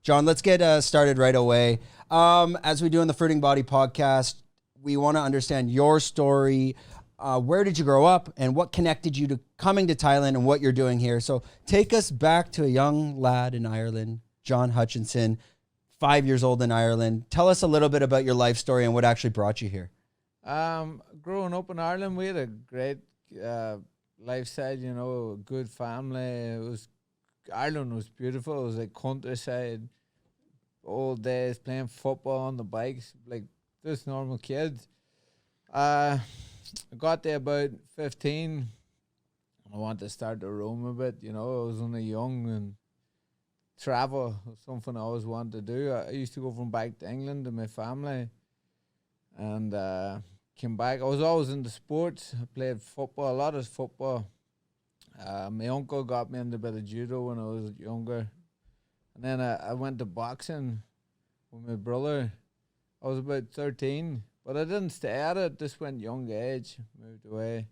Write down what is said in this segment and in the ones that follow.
John, let's get started right away. As we do in the Fruiting Body podcast, we want to understand your story. Where did you grow up and what connected you to coming to Thailand and what you're doing here? So take us back to a young lad in Ireland, John Hutchinson, 5 years old in Ireland. Tell us a little bit about your life story and what actually brought you here. Growing up in Ireland, we had a great lifestyle, you know, a good family. Ireland was beautiful. It was like countryside, old days, playing football on the bikes, like just normal kids. I got there about 15. I wanted to start to roam a bit, you know. I was only young, and travel was something I always wanted to do. I used to go from back to England to my family, and came back. I was always into sports. I played football, a lot of football. My uncle got me into a bit of judo when I was younger. And then I went to boxing with my brother. I was about 13, but I didn't stay at it. Just went young age, moved away.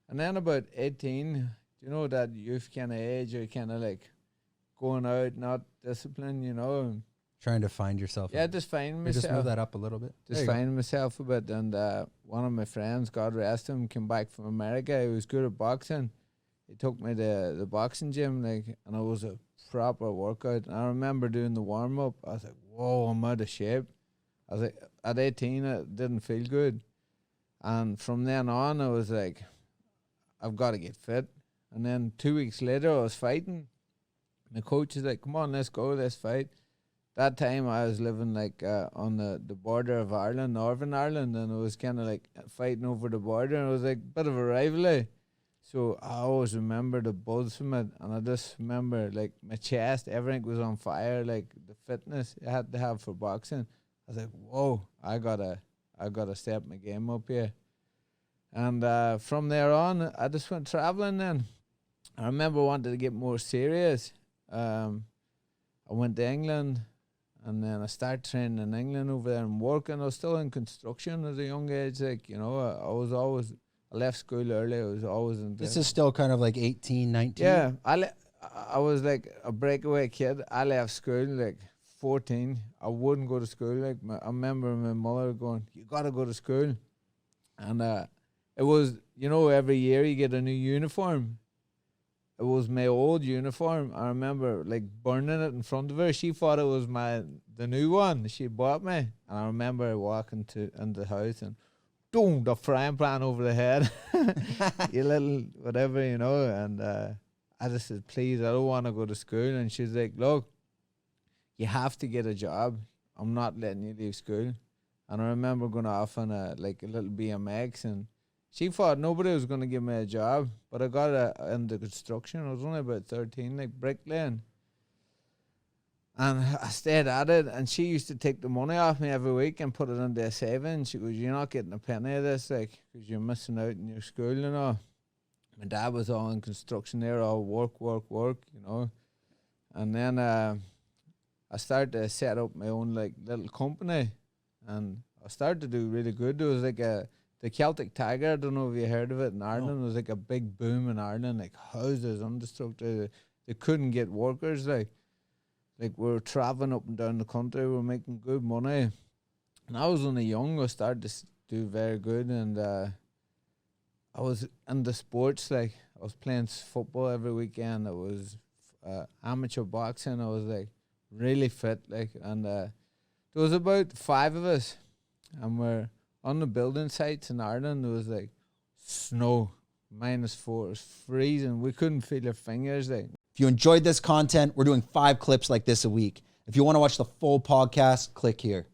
And then about 18, you know, that youth kind of age, you're kind of like going out, not disciplined, you know. Trying to find yourself. Yeah, just finding myself. Just move that up a little bit. Just finding myself a bit. And one of my friends, God rest him, came back from America. He was good at boxing. He took me to the boxing gym, like, and it was a proper workout. And I remember doing the warm up. I was like, "Whoa, I'm out of shape." I was like, at 18, it didn't feel good, and from then on, I was like, "I've got to get fit." And then 2 weeks later, I was fighting. My coach is like, "Come on, let's go, let's fight." That time, I was living like on the border of Ireland, Northern Ireland, and it was kind of like fighting over the border, and it was like a bit of a rivalry. So I always remember the buzz from it, and I just remember like my chest, everything was on fire, like the fitness I had to have for boxing. I was like, "Whoa, I gotta step my game up here." And from there on, I just went traveling. Then I remember wanting to get more serious. I went to England, and then I started training in England over there and working. I was still in construction at a young age, like, you know. I left school early. I was always in. This is still kind of like 18, 19? Yeah, I was like a breakaway kid. I left school like 14. I wouldn't go to school. Like I remember my mother going, "You got to go to school." And it was, you know, every year you get a new uniform. It was my old uniform. I remember like burning it in front of her. She thought it was the new one she bought me. And I remember walking into the house and boom, the frying pan over the head. You little whatever, you know. And I just said, "Please, I don't want to go to school." And she's like, "Look, you have to get a job. I'm not letting you leave school." And I remember going off on a little BMX, and she thought nobody was going to give me a job. But I got into construction. I was only about 13, like bricklaying. And I stayed at it, and she used to take the money off me every week and put it into a saving. She goes, "You're not getting a penny of this, like, because you're missing out in your school and all." My dad was all in construction there, all work, you know. And then I started to set up my own, like, little company, and I started to do really good. There was, like, the Celtic Tiger, I don't know if you heard of it in Ireland. It was, like, a big boom in Ireland, like, houses, understructure. They couldn't get workers, like we're traveling up and down the country, we're making good money. And I was only young, I started to do very good, and I was into sports, like I was playing football every weekend. I was amateur boxing. I was like really fit, like, and there was about 5 of us, and we're on the building sites in Ireland. There was like snow, -4, it was freezing. We couldn't feel our fingers, like. If you enjoyed this content, we're doing 5 clips like this a week. If you want to watch the full podcast, click here.